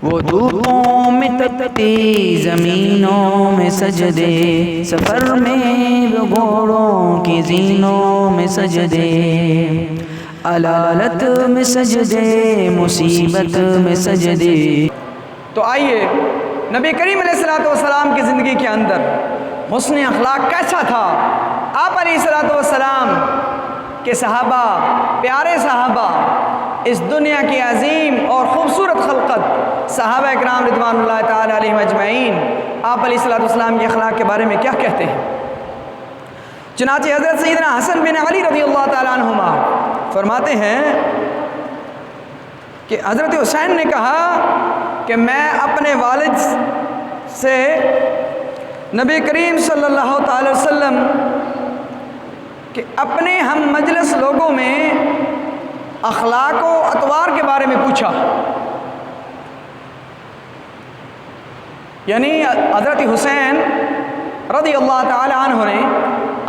वो धूपों में तपती ज़मीनों में सजदे, सफ़र में वो घोड़ों की ज़ीनों में सजदे, अलालत में सजदे, मुसीबत में सजदे। तो आइए नबी करीम अलैहिस्सलातु वस्सलाम की ज़िंदगी के अंदर हुस्न अखलाक कैसा था। आप अलैहिस्सलातु वस्सलाम के सहाबा, प्यारे सहाबा, इस दुनिया की अजीम और ख़ूबसूरत खलक़त सहाबा इकराम रिज़वानुल्लाह ताला अलैहिम अजमईन, आप अलैहिस्सलातु वस्सलाम के अखलाक के बारे में क्या कहते हैं। चुनांचे हज़रत सैयदना हसन बिन अली रज़ियल्लाहु ताला अन्हुमा फरमाते हैं कि हज़रत हुसैन ने कहा कि मैं अपने वालिद से नबी करीम सल्लल्लाहु ताला अलैहि वसल्लम के अपने हम मजलिस लोगों में अखलाक व अतवार के बारे में पूछा। यानी हज़रत हुसैन रज़ियल्लाहु ताला अन्हु ने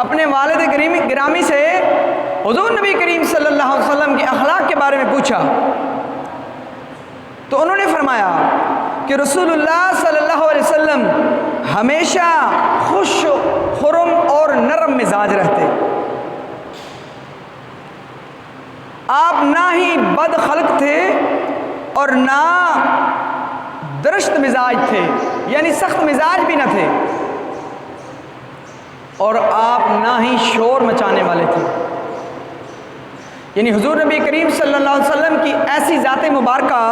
अपने वालिद गिरामी से हुज़ूर नबी करीम सल्लल्लाहु अलैहि वसल्लम के अखलाक के बारे में पूछा, तो उन्होंने फरमाया कि रसूलुल्लाह सल्लल्लाहु अलैहि वसल्लम हमेशा खुश, खुरम और नरम मिजाज रहते। आप ना ही बद खल्क थे और ना दरश्त मिजाज थे, यानी सख्त मिजाज भी न थे, और आप ना ही शोर मचाने वाले थे। यानी हुजूर नबी करीम सल्लल्लाहु अलैहि वसल्लम की ऐसी ज़ात मुबारका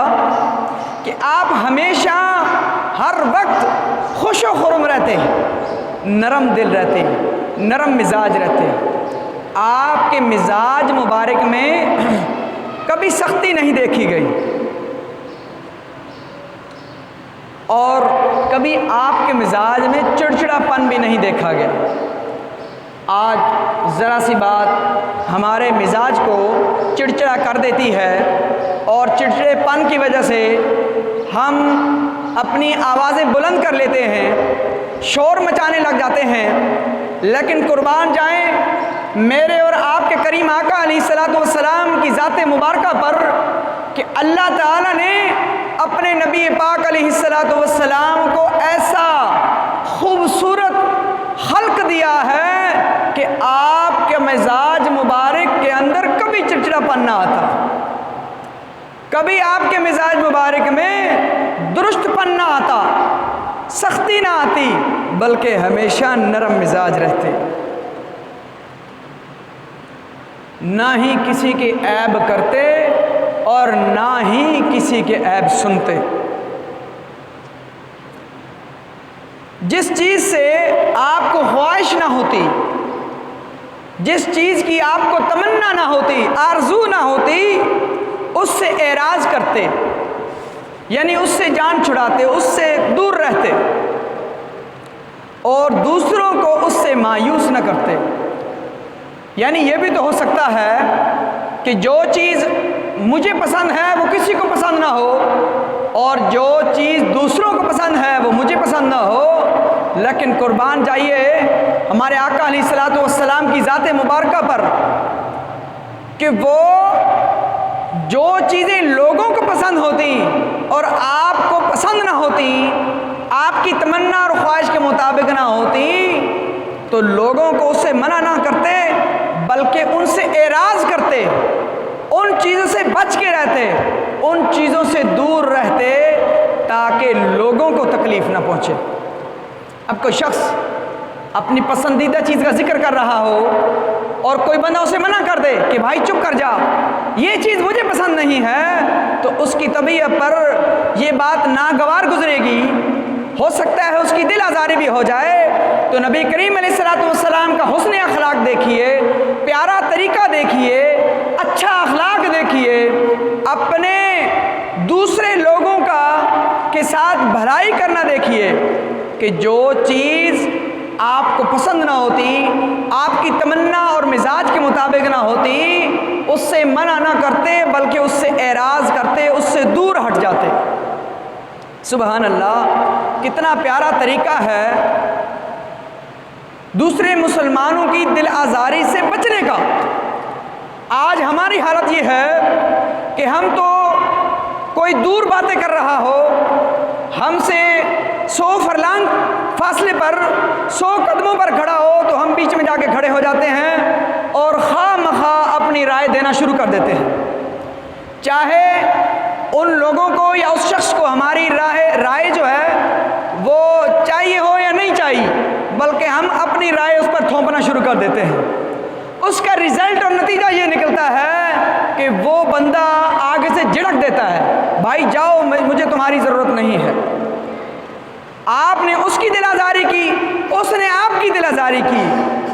कि आप हमेशा हर वक्त खुश व खुरम रहते हैं, नरम दिल रहते हैं, नरम मिजाज रहते हैं। आपके मिजाज मुबारक में कभी सख्ती नहीं देखी गई और कभी आपके मिजाज में चिड़चिड़ापन भी नहीं देखा गया। आज ज़रा सी बात हमारे मिजाज को चिड़चिड़ा कर देती है और चिड़चिड़ेपन की वजह से हम अपनी आवाज़ें बुलंद कर लेते हैं, शोर मचाने लग जाते हैं। लेकिन कुर्बान जाएं मेरे और आपके करीम आका अलैहिस्सलातु वस्सलाम की ज़ात मुबारका पर कि अल्लाह ताला ने अपने नबी पाक अलैहिस्सलातु वस्सलाम को ऐसा खूबसूरत खल्क दिया है कि आपके मिजाज मुबारक के अंदर कभी चिड़चिड़ापन ना आता, कभी आपके मिजाज मुबारक में दुरुस्तपन ना आता, सख्ती ना आती, बल्कि हमेशा नरम मिजाज रहते, ना ही किसी के ऐब करते और ना ही किसी के ऐब सुनते। जिस चीज़ से आपको ख्वाहिश ना होती, जिस चीज़ की आपको तमन्ना ना होती, आरजू ना होती, उससे एराज करते, यानी उससे जान छुड़ाते, उससे दूर रहते और दूसरों को उससे मायूस न करते। यानी ये भी तो हो सकता है कि जो चीज़ मुझे पसंद है वो किसी को पसंद ना हो और जो चीज़ दूसरों को पसंद है वो मुझे पसंद ना हो। लेकिन कुर्बान जाइए हमारे आका अलैहिस्सलातु वस्सलाम की ज़ात मुबारका पर कि वो जो चीज़ें लोगों को पसंद होती और आपको पसंद ना होती, आपकी तमन्ना और ख्वाहिश के मुताबिक ना होती, तो लोगों को उससे मना ना करते बल्कि उनसे एराज करते, उन चीज़ों से बच के रहते, उन चीज़ों से दूर रहते ताकि लोगों को तकलीफ़ ना पहुँचे। अब कोई शख्स अपनी पसंदीदा चीज़ का जिक्र कर रहा हो और कोई बंदा उसे मना कर दे कि भाई चुप कर जा, ये चीज़ मुझे पसंद नहीं है, तो उसकी तबीयत पर यह बात नागवार गुजरेगी, हो सकता है उसकी दिल आज़ारी भी हो जाए। तो नबी करीम अलैहिस्सलातु वस्सलाम का हुस्न अखलाक देखिए, प्यारा तरीका देखिए, अच्छा अखलाक देखिए, अपने दूसरे लोगों का के साथ भलाई करना देखिए कि जो चीज़ आपको पसंद ना होती, आपकी तमन्ना और मिजाज के मुताबिक ना होती, उससे मना ना करते बल्कि उससे एराज करते, उससे दूर हट जाते। सुबहान अल्लाह, कितना प्यारा तरीका है दूसरे मुसलमानों की दिल आज़ारी से बचने का। आज हमारी हालत ये है कि हम तो कोई दूर बातें कर रहा हो फासले पर 100 कदमों पर खड़ा हो तो हम बीच में जाके खड़े हो जाते हैं और खामखा अपनी राय देना शुरू कर देते हैं। चाहे उन लोगों को या उस शख्स को हमारी राय जो है वो चाहिए हो या नहीं चाहिए, बल्कि हम अपनी राय उस पर थोपना शुरू कर देते हैं। उसका रिजल्ट और नतीजा ये निकलता है कि वो बंदा आगे से झिड़क देता है, भाई जाओ, मुझे तुम्हारी ज़रूरत नहीं है। आपने उसकी दिल आज़ारी की, उसने आपकी दिल आज़ारी की,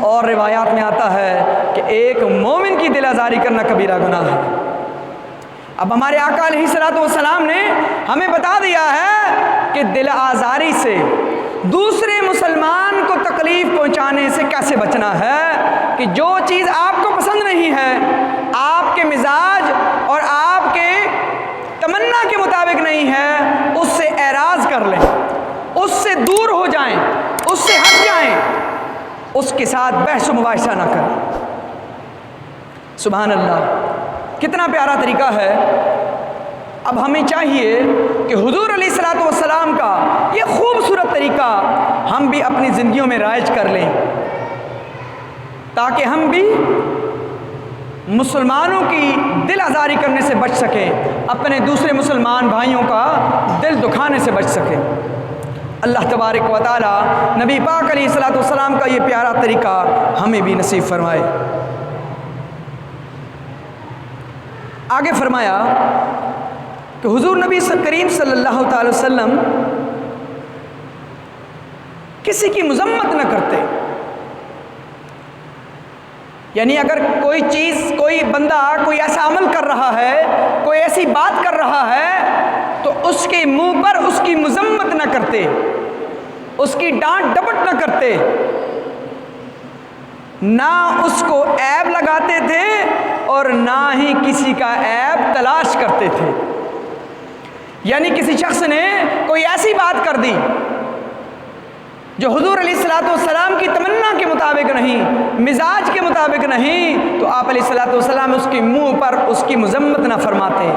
और रिवायात में आता है कि एक मोमिन की दिल आज़ारी करना कबीरा गुनाह है। अब हमारे आका अलैहिस्सलातु वस्सलाम ने हमें बता दिया है कि दिल आज़ारी से, दूसरे मुसलमान को तकलीफ़ पहुंचाने से कैसे बचना है कि जो चीज़ आपको पसंद नहीं है, आपके मिजाज और आपके तमन्ना के मुताबिक नहीं है, उससे एराज़ कर लें, उससे दूर हो जाएं, उससे हट जाएं, उसके साथ बहस मुबाहिसा ना करें। सुभान अल्लाह, कितना प्यारा तरीका है। अब हमें चाहिए कि हुजूर अलैहिस्सलातु वस्सलाम का ये खूबसूरत तरीका हम भी अपनी ज़िंदगियों में राइज कर लें, ताकि हम भी मुसलमानों की दिल आज़ारी करने से बच सकें, अपने दूसरे मुसलमान भाइयों का दिल दुखाने से बच सकें। अल्लाह तबारक व तआला नबी पाक अलैहिस्सलातु वस्सलाम का ये प्यारा तरीका हमें भी नसीब फरमाए। आगे फरमाया कि हुजूर नबी करीम सल्लल्लाहु अलैहि वसल्लम किसी की मजम्मत न करते। यानी अगर कोई चीज़, कोई बंदा कोई ऐसा अमल कर रहा है, कोई ऐसी बात कर रहा है, तो उसके मुंह पर उसकी मजम्मत न करते, उसकी डांट डपट न करते, ना उसको ऐब लगाते थे और ना ही किसी का ऐब तलाश करते थे। यानी किसी शख्स ने कोई ऐसी बात कर दी जो हुजूर अलैहिस्सलातु वस्सलाम की तमन्ना के मुताबिक नहीं, मिजाज के मुताबिक नहीं, तो आप अलैहिस्सलातु वस्सलाम उसके मुंह पर उसकी मजम्मत ना फरमाते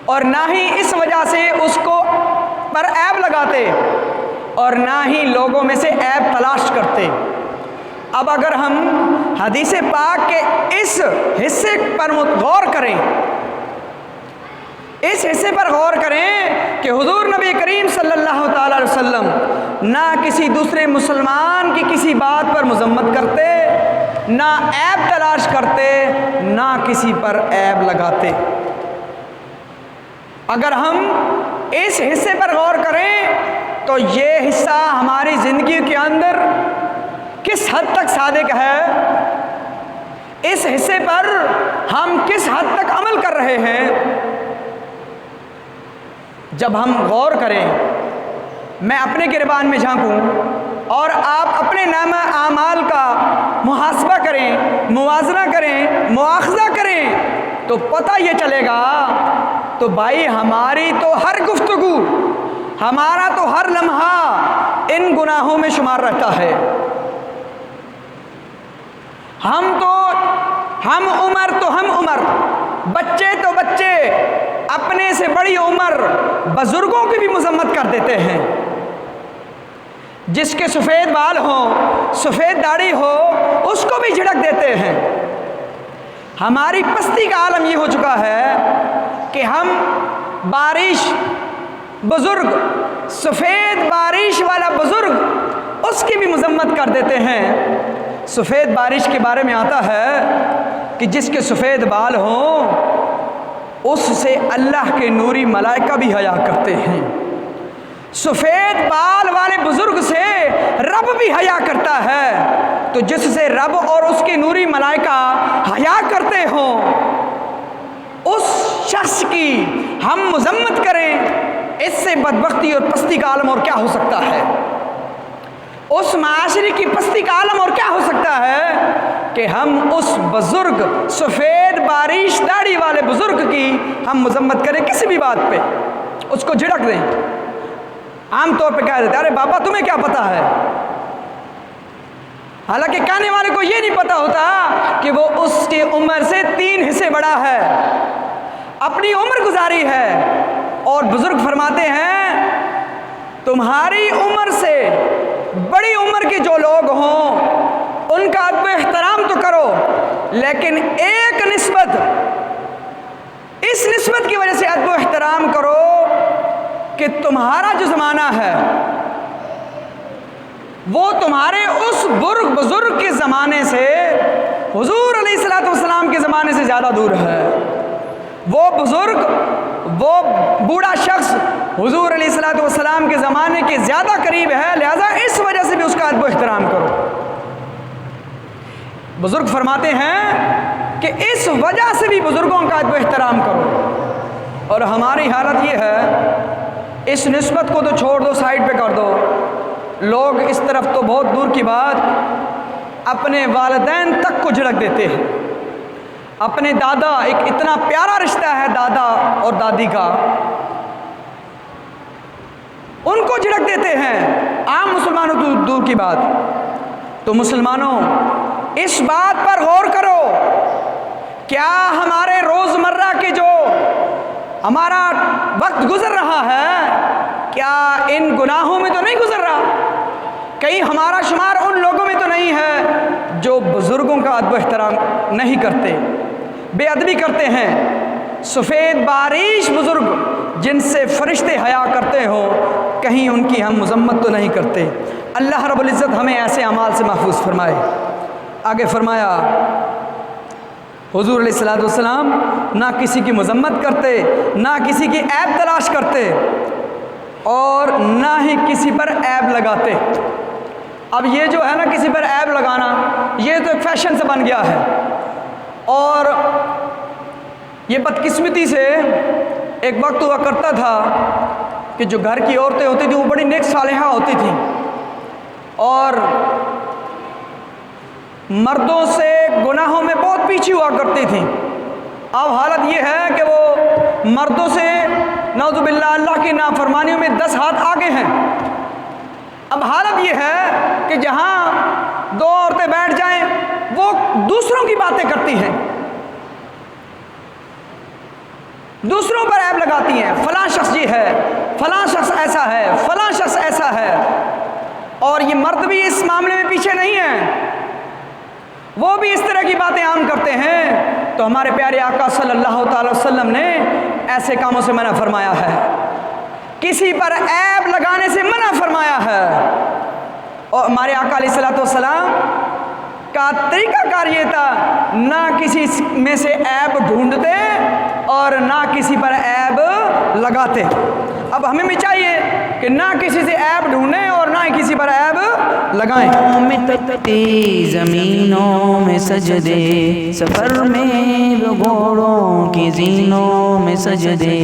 और ना ही इस वजह से उसको पर ऐब लगाते और ना ही लोगों में से ऐब तलाश करते। अब अगर हम हदीस पाक के इस हिस्से पर गौर करें, इस हिस्से पर गौर करें कि हुजूर नबी करीम सल्लल्लाहु अलैहि वसल्लम ना किसी दूसरे मुसलमान की किसी बात पर मजम्मत करते, ना ऐब तलाश करते, ना किसी पर ऐब लगाते। अगर हम इस हिस्से पर गौर करें तो ये हिस्सा हमारी ज़िंदगी के अंदर किस हद तक सादिक है, इस हिस्से पर हम किस हद तक अमल कर रहे हैं। जब हम गौर करें, मैं अपने गिरबान में झांकूं और आप अपने नामा आमाल का मुहासबा करें, मुवाजना करें, मुआखज़ा करें, तो पता ये चलेगा, तो भाई हमारी तो हर गुफ्तगू, हमारा तो हर लम्हा इन गुनाहों में शुमार रहता है। हम उम्र, बच्चे तो बच्चे, अपने से बड़ी उम्र बुजुर्गों की भी मजम्मत कर देते हैं। जिसके सफ़ेद बाल हो, सफ़ेद दाढ़ी हो, उसको भी झिड़क देते हैं। हमारी पस्ती का आलम ये हो चुका है कि हम बारिश बुजुर्ग, सफ़ेद बारिश वाला बुजुर्ग, उसकी भी मजम्मत कर देते हैं। सफ़ेद बारिश के बारे में आता है कि जिसके सफ़ेद बाल हों उससे अल्लाह के नूरी मलाइका भी हया करते हैं। सफ़ेद बाल वाले बुजुर्ग से रब भी हया करता है। तो जिससे रब और उसके नूरी मलाइका हया करते हों, उस शख्स की हम मजम्मत करें, इससे बदबख्ती और पस्ती का आलम और क्या हो सकता है। उस माशरे की पस्ती का आलम और क्या हो सकता है कि हम उस बुजुर्ग, सफ़ेद बारिश दाढ़ी वाले बुजुर्ग की हम मजम्मत करें किसी भी बात पे, उसको झिड़क दें। आम तौर पे कह देते, अरे बाबा तुम्हें क्या पता है। हालांकि कहने वाले को ये नहीं पता होता कि वो उसकी उम्र से 3 हिस्से बड़ा है, अपनी उम्र गुजारी है। और बुजुर्ग फरमाते हैं तो तुम्हारी उम्र से बड़ी उम्र के जो लोग हों उनका अदब एहतराम तो करो, लेकिन एक निस्बत, इस निस्बत की वजह से अदब एहतराम करो कि तुम्हारा जो ज़माना है वो तुम्हारे उस बुजुर्ग के ज़माने से, हुजूर अलैहिस्सलातु वस्सलाम के ज़माने से ज़्यादा दूर है। वो बुजुर्ग, वो बूढ़ा शख्स हुजूर अलैहिस्सलातु वस्सलाम के ज़माने के ज़्यादा करीब है, लिहाजा इस वजह से भी उसका अदब एहतराम करो। बुजुर्ग फरमाते हैं कि इस वजह से भी बुजुर्गों का अदब एहतराम करो। और हमारी हालत ये है, इस निस्बत को तो छोड़ दो, साइड पे कर दो। लोग इस तरफ तो बहुत दूर की बात, अपने वालिदैन तक को झिड़क देते हैं। अपने दादा, एक इतना प्यारा रिश्ता है दादा और दादी का, उनको झिड़क देते हैं। आम मुसलमानों तो दूर की बात। तो मुसलमानों, इस बात पर गौर करो, क्या हमारे रोज़मर्रा के जो हमारा वक्त गुजर रहा है, क्या इन गुनाहों में तो नहीं गुजर रहा? कहीं हमारा शुमार उन लोगों में तो नहीं है जो बुज़ुर्गों का अदब एहतराम नहीं करते, बेअदबी करते हैं? सफ़ेद बारिश बुज़ुर्ग जिनसे फ़रिश्ते हया करते हो, कहीं उनकी हम मज़म्मत तो नहीं करते? अल्लाह रब्बुल इज़्ज़त हमें ऐसे अमाल से महफूज फरमाए। आगे फरमाया, हुज़ूर अलैहिस्सलातु वस्सलाम ना किसी की मज़म्मत करते, ना किसी की ऐब तलाश करते, और ना ही किसी पर ऐब लगाते। अब ये जो है ना, किसी पर ऐब लगाना, ये तो एक फैशन से बन गया है। और ये बदकिस्मती से एक वक्त हुआ करता था कि जो घर की औरतें होती थी वो बड़ी नेक सालिहा होती थी और मर्दों से गुनाहों में बहुत पीछे हुआ करती थी। अब हालत ये है कि वो मर्दों से नऊज़ुबिल्लाह अल्लाह की नाफरमानियों में 10 हाथ आगे हैं। अब हालत ये है कि जहाँ दो औरतें बैठ जाएं, वो दूसरों की बातें करती हैं, दूसरों पर ऐब लगाती हैं। फलां शख्स ये है, फलां शख्स ऐसा है, फलां शख्स ऐसा है। और ये मर्द भी इस मामले में पीछे नहीं है, वो भी इस तरह की बातें आम करते हैं। तो हमारे प्यारे आका सल्लल्लाहु अलैहि वसल्लम ने ऐसे कामों से मना फरमाया है, किसी पर ऐब लगाने से मना फरमाया है। और हमारे आका अलैहिस्सलातु वस्सलाम का तरीक़ाकार ये था, ना किसी में से ऐब ढूंढते और ना किसी पर ऐब लगाते। अब हमें भी चाहिए कि ना किसी से ऐब ढूंढें और ना ही किसी पर ऐब लगाएं। में तपती ज़मीनों में सजदे, सफ़र में घोड़ों की ज़ीनों में सजदे।